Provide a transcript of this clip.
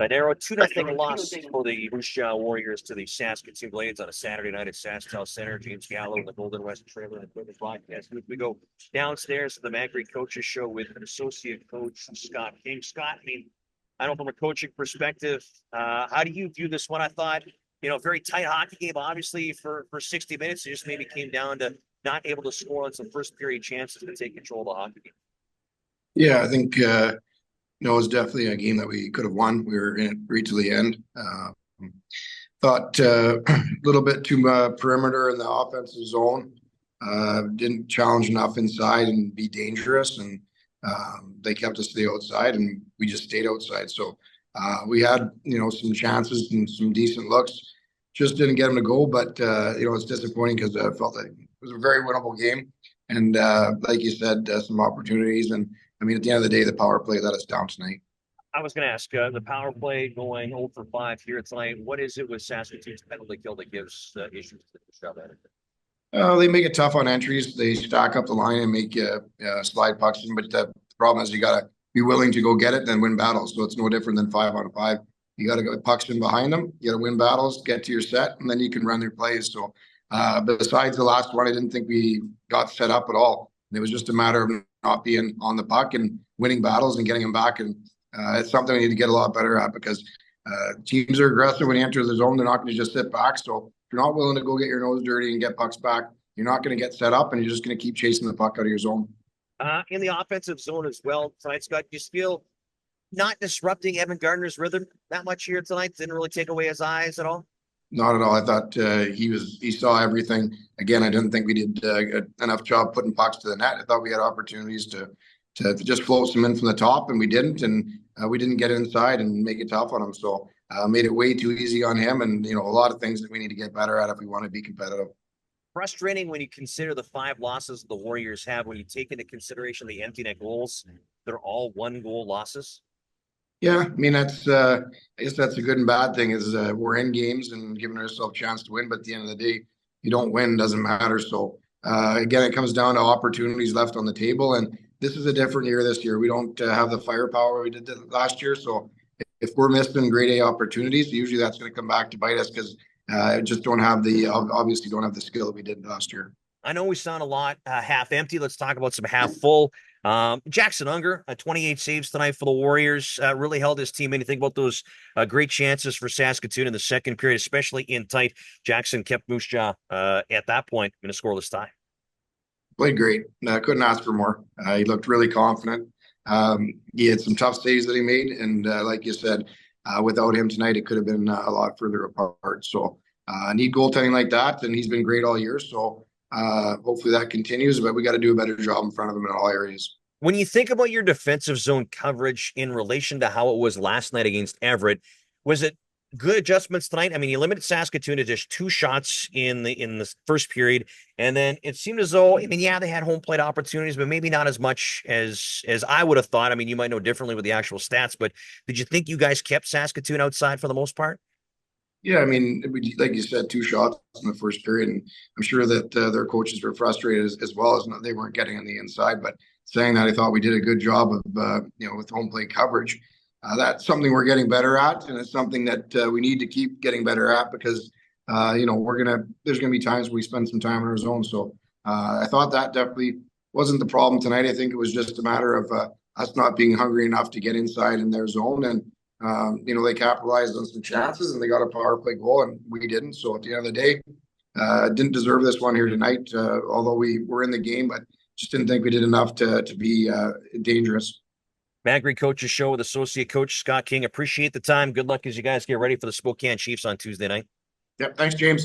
A narrow 2-0 loss for the Moose Jaw Warriors to the Saskatoon Blades on a Saturday night at Saskatoon Center. James Gallo in the Golden West Trailer and Equipment Broadcast. We go downstairs to the Magri Coaches Show with an associate coach, Scott King. Scott, I mean, I don't know, from a coaching perspective, how do you view this one? I thought, very tight hockey game, obviously, for 60 minutes. It just maybe came down to not able to score on some first period chances to take control of the hockey game. Yeah, I think it was definitely a game that we could have won. We were in it right to the end. Thought a little bit too perimeter in the offensive zone. Didn't challenge enough inside and be dangerous, and they kept us to the outside, and we just stayed outside. So we had some chances and some decent looks, just didn't get them to go. But it's disappointing because I felt that it was a very winnable game, and like you said, some opportunities. And I mean, at the end of the day, the power play let us down tonight. I was going to ask, the power play going 0 for 5 here tonight. What is it with Saskatoon's penalty kill that gives issues to the shove at it? They make it tough on entries. They stack up the line and make slide pucks in. But the problem is you got to be willing to go get it and then win battles. So it's no different than 5-on-5. You got to go pucks in behind them. You got to win battles, get to your set, and then you can run their plays. So besides the last one, I didn't think we got set up at all. It was just a matter of not being on the puck and winning battles and getting them back. And it's something we need to get a lot better at because teams are aggressive when you enter the zone. They're not going to just sit back. So if you're not willing to go get your nose dirty and get pucks back, you're not going to get set up and you're just going to keep chasing the puck out of your zone. In the offensive zone as well, tonight, Scott, you feel not disrupting Evan Gardner's rhythm that much here tonight? Didn't really take away his eyes at all? Not at all. I thought he saw everything. Again, I didn't think we did enough job putting pucks to the net. I thought we had opportunities to just float some in from the top, and we didn't. And we didn't get inside and make it tough on him. So made it way too easy on him. And, a lot of things that we need to get better at if we want to be competitive. Frustrating when you consider the 5 losses the Warriors have, when you take into consideration the empty net goals. They're all 1-goal losses. Yeah, I mean, I guess that's a good and bad thing is we're in games and giving ourselves a chance to win. But at the end of the day, you don't win, doesn't matter. So, again, it comes down to opportunities left on the table. And this is a different year this year. We don't have the firepower we did last year. So if we're missing grade A opportunities, usually that's going to come back to bite us because just obviously don't have the skill that we did last year. I know we sound a lot half empty. Let's talk about some half full. Jackson Unger, 28 saves tonight for the Warriors, really held his team in. You think about those great chances for Saskatoon in the second period, especially in tight. Jackson kept Moose Jaw at that point in a scoreless tie. Played great. Couldn't ask for more. He looked really confident. He had some tough saves that he made. And like you said, without him tonight, it could have been a lot further apart. So need goaltending like that. And he's been great all year. So hopefully that continues, but we got to do a better job in front of them in all areas. When you think about your defensive zone coverage in relation to how it was last night against Everett, was it good adjustments tonight? I mean, you limited Saskatoon to just 2 shots in the first period, and then it seemed as though, I mean, yeah, they had home plate opportunities, but maybe not as much as I would have thought. I mean, you might know differently with the actual stats, but did you think you guys kept Saskatoon outside for the most part? Yeah, I mean, like you said, 2 shots in the first period, and I'm sure that their coaches were frustrated as well as they weren't getting on the inside. But saying that, I thought we did a good job of with home plate coverage. That's something we're getting better at, and it's something that we need to keep getting better at because there's gonna be times we spend some time in our zone. So I thought that definitely wasn't the problem tonight. I think it was just a matter of us not being hungry enough to get inside in their zone and. They capitalized on some chances and they got a power play goal and we didn't. So at the end of the day, didn't deserve this one here tonight, although we were in the game, but just didn't think we did enough to be dangerous. Magri Coaches Show with Associate Coach Scott King. Appreciate the time. Good luck as you guys get ready for the Spokane Chiefs on Tuesday night. Yep. Thanks, James.